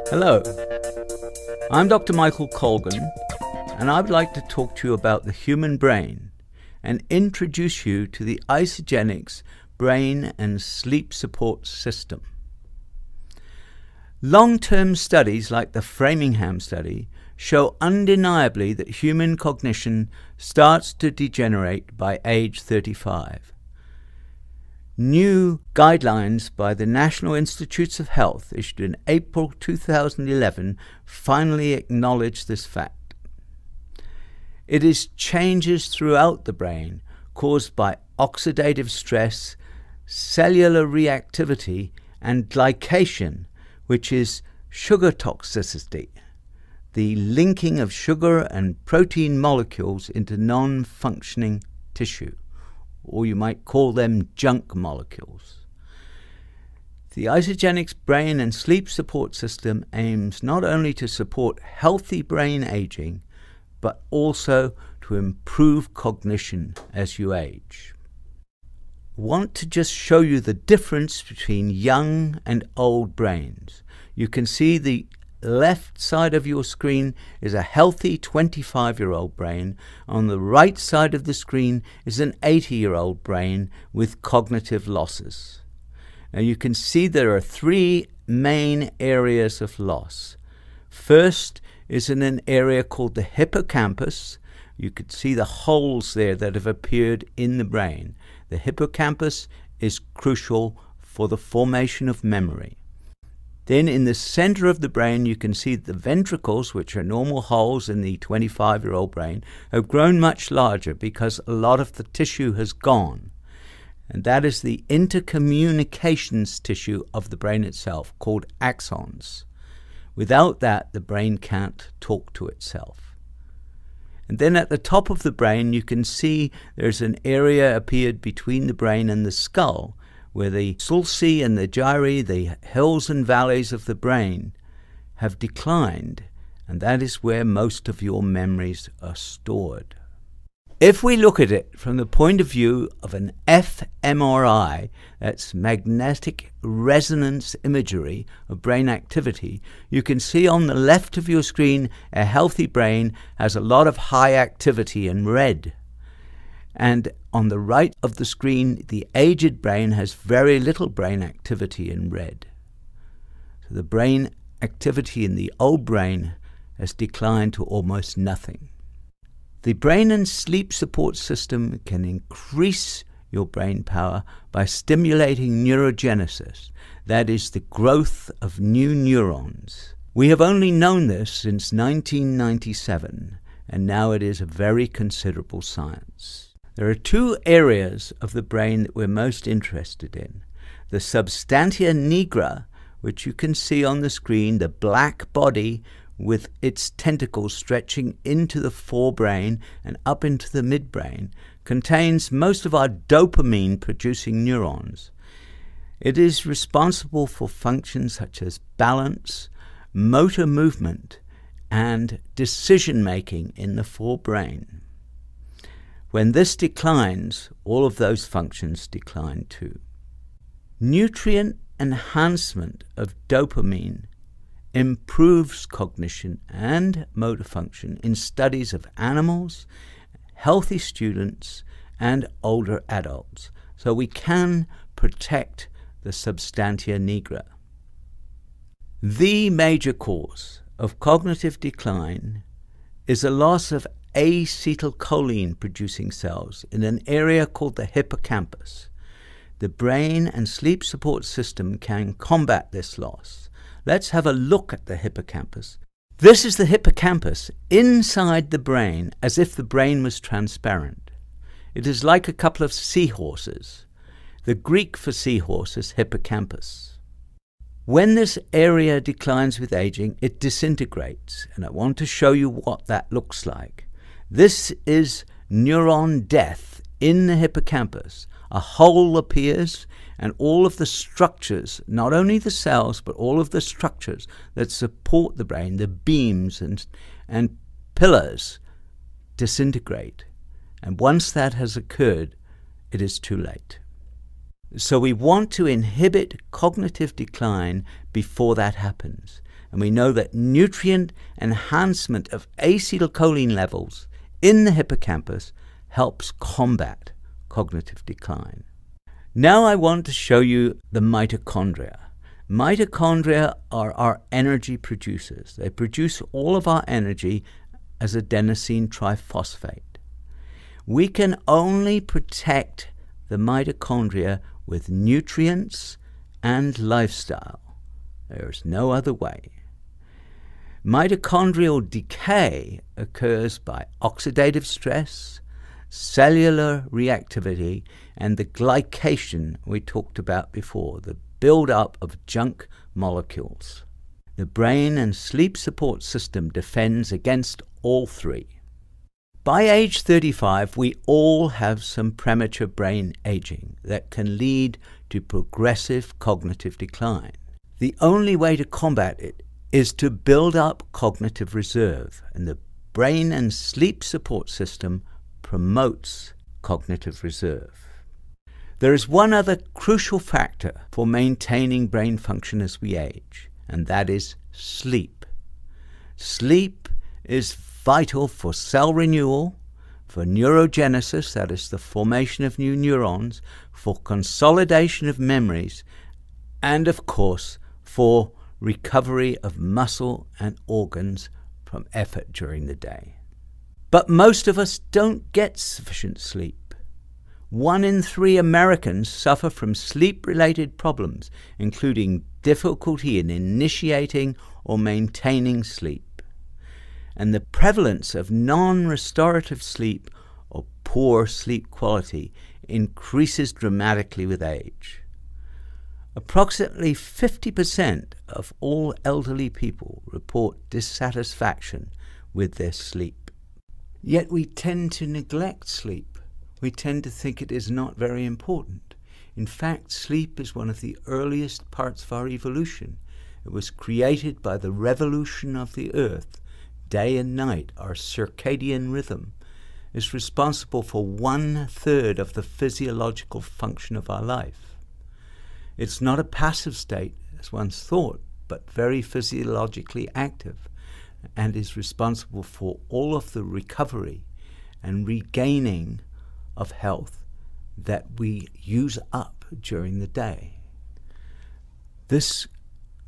Hello, I'm Dr. Michael Colgan, and I would like to talk to you about the human brain and introduce you to the Isagenix brain and sleep support system. Long-term studies like the Framingham study show undeniably that human cognition starts to degenerate by age 35. New guidelines by the National Institutes of Health, issued in April 2011, finally acknowledge this fact. It is changes throughout the brain caused by oxidative stress, cellular reactivity, and glycation, which is sugar toxicity, the linking of sugar and protein molecules into non-functioning tissue, or you might call them junk molecules. The Isagenix brain and sleep support system aims not only to support healthy brain aging, but also to improve cognition as you age. I want to just show you the difference between young and old brains. You can see the left side of your screen is a healthy 25-year-old brain. On the right side of the screen is an 80-year-old brain with cognitive losses. Now you can see there are three main areas of loss. First is in an area called the hippocampus. You can see the holes there that have appeared in the brain. The hippocampus is crucial for the formation of memory. Then in the center of the brain, you can see the ventricles, which are normal holes in the 25-year-old brain, have grown much larger because a lot of the tissue has gone. And that is the intercommunications tissue of the brain itself, called axons. Without that, the brain can't talk to itself. And then at the top of the brain, you can see there's an area appeared between the brain and the skull, where the sulci and the gyri, the hills and valleys of the brain, have declined, and that is where most of your memories are stored. If we look at it from the point of view of an fMRI, that's magnetic resonance imagery of brain activity, you can see on the left of your screen a healthy brain has a lot of high activity in red. And on the right of the screen, the aged brain has very little brain activity in red. So the brain activity in the old brain has declined to almost nothing. The brain and sleep support system can increase your brain power by stimulating neurogenesis, that is, the growth of new neurons. We have only known this since 1997, and now it is a very considerable science. There are two areas of the brain that we're most interested in. The substantia nigra, which you can see on the screen, the black body with its tentacles stretching into the forebrain and up into the midbrain, contains most of our dopamine-producing neurons. It is responsible for functions such as balance, motor movement, and decision-making in the forebrain. When this declines, all of those functions decline too. Nutrient enhancement of dopamine improves cognition and motor function in studies of animals, healthy students, and older adults. So we can protect the substantia nigra. The major cause of cognitive decline is a loss of acetylcholine producing cells in an area called the hippocampus. The brain and sleep support system can combat this loss. Let's have a look at the hippocampus. This is the hippocampus inside the brain, as if the brain was transparent. It is like a couple of seahorses. The Greek for seahorse is hippocampus. When this area declines with aging, it disintegrates, and I want to show you what that looks like. This is neuron death in the hippocampus. A hole appears, and all of the structures, not only the cells, but all of the structures that support the brain, the beams and pillars, disintegrate. And once that has occurred, it is too late. So we want to inhibit cognitive decline before that happens. And we know that nutrient enhancement of acetylcholine levels in the hippocampus helps combat cognitive decline. Now I want to show you the mitochondria. Mitochondria are our energy producers. They produce all of our energy as adenosine triphosphate. We can only protect the mitochondria with nutrients and lifestyle. There's no other way. Mitochondrial decay occurs by oxidative stress, cellular reactivity, and the glycation we talked about before, the build-up of junk molecules. The brain and sleep support system defends against all three. By age 35, we all have some premature brain aging that can lead to progressive cognitive decline. The only way to combat it is to build up cognitive reserve, and the brain and sleep support system promotes cognitive reserve. There is one other crucial factor for maintaining brain function as we age, and that is sleep. Sleep is vital for cell renewal, for neurogenesis, that is the formation of new neurons, for consolidation of memories, and of course for recovery of muscle and organs from effort during the day. But most of us don't get sufficient sleep. 1 in 3 Americans suffer from sleep-related problems, including difficulty in initiating or maintaining sleep. And the prevalence of non-restorative sleep or poor sleep quality increases dramatically with age. Approximately 50% of all elderly people report dissatisfaction with their sleep. Yet we tend to neglect sleep. We tend to think it is not very important. In fact, sleep is one of the earliest parts of our evolution. It was created by the revolution of the earth. Day and night, our circadian rhythm, is responsible for 1/3 of the physiological function of our life. It's not a passive state, as once thought, but very physiologically active, and is responsible for all of the recovery and regaining of health that we use up during the day. This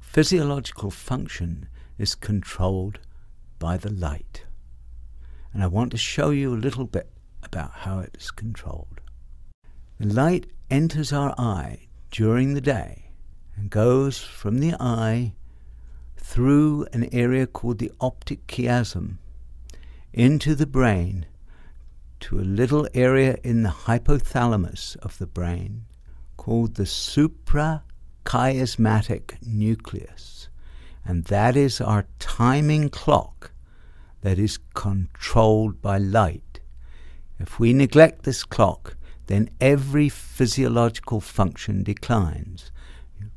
physiological function is controlled by the light. And I want to show you a little bit about how it is controlled. The light enters our eye during the day and goes from the eye through an area called the optic chiasm into the brain to a little area in the hypothalamus of the brain called the suprachiasmatic nucleus. And that is our timing clock that is controlled by light. If we neglect this clock, then every physiological function declines.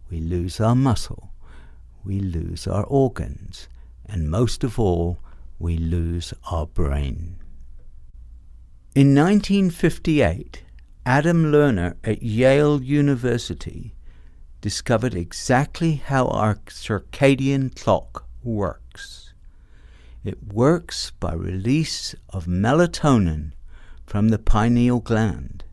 We lose our muscle, we lose our organs, and most of all, we lose our brain. In 1958, Adam Lerner at Yale University discovered exactly how our circadian clock works. It works by release of melatonin from the pineal gland.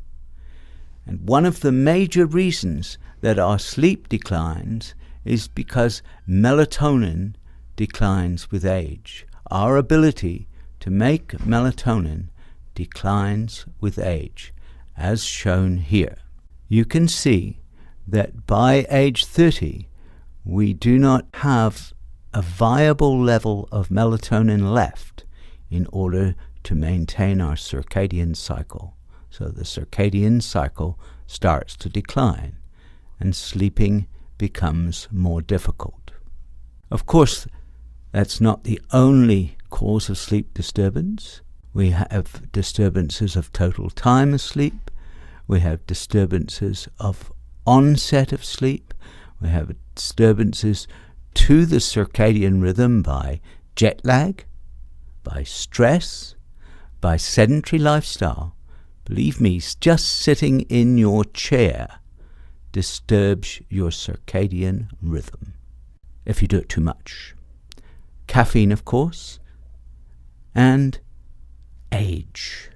And one of the major reasons that our sleep declines is because melatonin declines with age. Our ability to make melatonin declines with age, as shown here. You can see that by age 30, we do not have a viable level of melatonin left in order to maintain our circadian cycle. So the circadian cycle starts to decline and sleeping becomes more difficult. Of course, that's not the only cause of sleep disturbance. We have disturbances of total time asleep. We have disturbances of onset of sleep. We have disturbances to the circadian rhythm by jet lag, by stress, by sedentary lifestyle. Believe me, just sitting in your chair disturbs your circadian rhythm if you do it too much. Caffeine, of course, and age.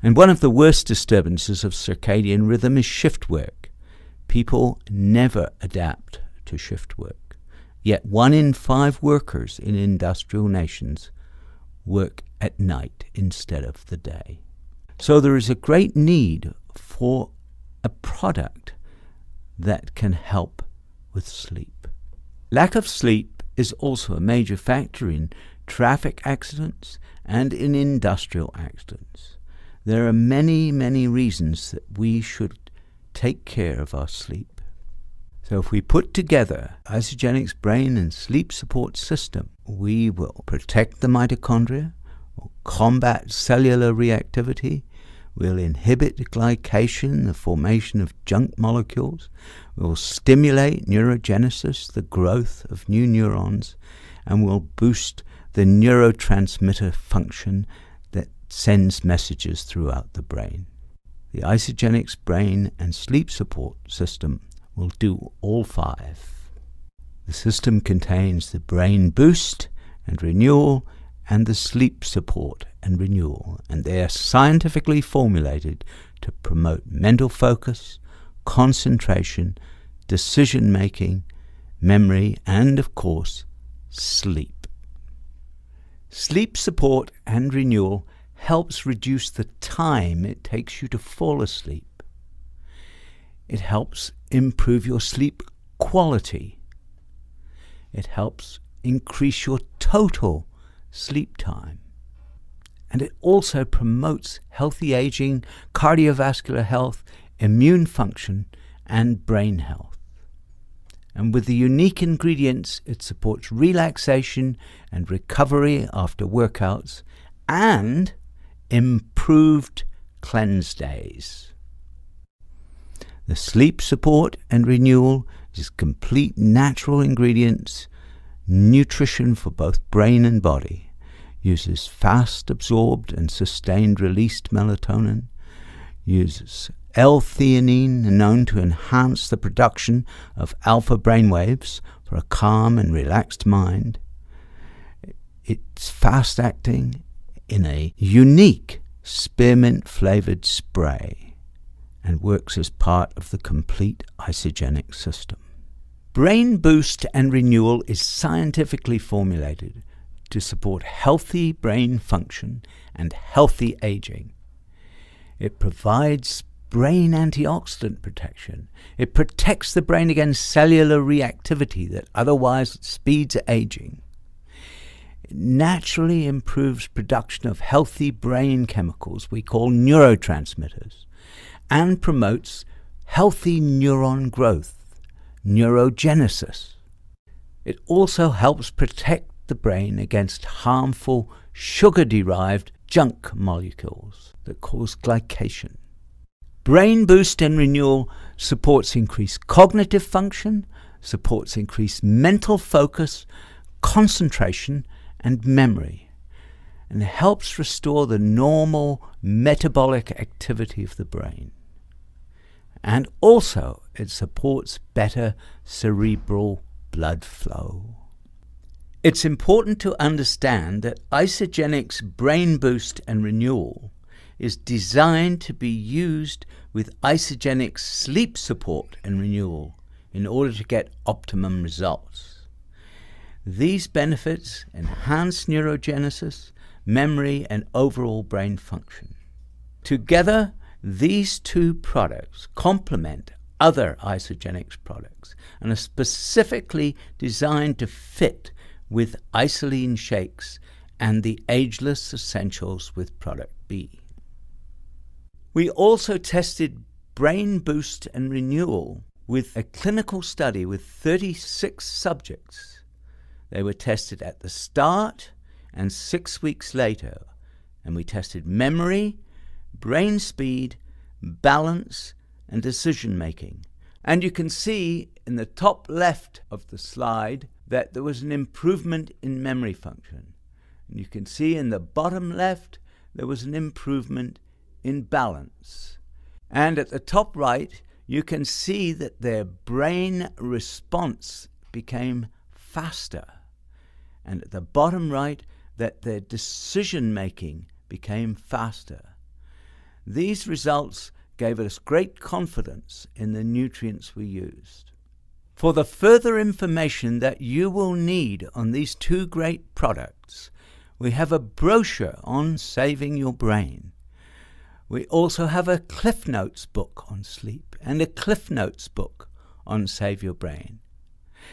And one of the worst disturbances of circadian rhythm is shift work. People never adapt to shift work. Yet 1 in 5 workers in industrial nations work at night instead of the day. So there is a great need for a product that can help with sleep. Lack of sleep is also a major factor in traffic accidents and in industrial accidents. There are many, many reasons that we should take care of our sleep. So if we put together Isagenix brain and sleep support system, we will protect the mitochondria, we'll combat cellular reactivity, we'll inhibit glycation, the formation of junk molecules, we'll stimulate neurogenesis, the growth of new neurons, and we'll boost the neurotransmitter function that sends messages throughout the brain. The Isagenix brain and sleep support system will do all 5. The system contains the brain boost and renewal and the sleep support and renewal, and they are scientifically formulated to promote mental focus, concentration, decision-making, memory, and, of course, sleep. Sleep support and renewal helps reduce the time it takes you to fall asleep. It helps improve your sleep quality. It helps increase your total sleep time. And it also promotes healthy aging, cardiovascular health, immune function, and brain health. And with the unique ingredients, it supports relaxation and recovery after workouts and improved cleanse days. The sleep support and renewal is complete natural ingredients, nutrition for both brain and body, uses fast absorbed and sustained released melatonin, uses L-theanine, known to enhance the production of alpha brainwaves for a calm and relaxed mind. It's fast acting in a unique spearmint flavored spray and works as part of the complete Isagenix system. Brain Boost and Renewal is scientifically formulated to support healthy brain function and healthy aging. It provides brain antioxidant protection. It protects the brain against cellular reactivity that otherwise speeds aging. It naturally improves production of healthy brain chemicals we call neurotransmitters and promotes healthy neuron growth, neurogenesis. It also helps protect the brain against harmful sugar-derived junk molecules that cause glycation. Brain Boost and Renewal supports increased cognitive function, supports increased mental focus, concentration, and memory, and helps restore the normal metabolic activity of the brain. And also it supports better cerebral blood flow. It's important to understand that Isagenix Brain Boost and Renewal is designed to be used with Isagenix Sleep Support and Renewal in order to get optimum results. These benefits enhance neurogenesis, memory, and overall brain function. Together, these two products complement other Isagenix products and are specifically designed to fit with Isoline shakes and the Ageless Essentials with Product B. We also tested Brain Boost and Renewal with a clinical study with 36 subjects. They were tested at the start and 6 weeks later, and we tested memory, brain speed, balance, and decision-making. And you can see in the top left of the slide that there was an improvement in memory function. And you can see in the bottom left there was an improvement in balance. And at the top right, you can see that their brain response became faster. And at the bottom right, that their decision-making became faster. These results gave us great confidence in the nutrients we used. For the further information that you will need on these two great products, we have a brochure on saving your brain. We also have a Cliff Notes book on sleep and a Cliff Notes book on Save Your Brain.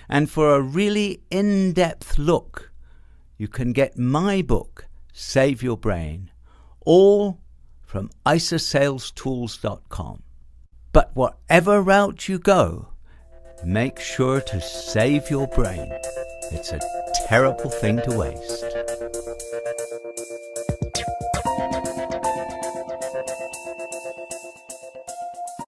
And for a really in-depth look, you can get my book, Save Your Brain, all from isasalestools.com. But whatever route you go, make sure to save your brain. It's a terrible thing to waste.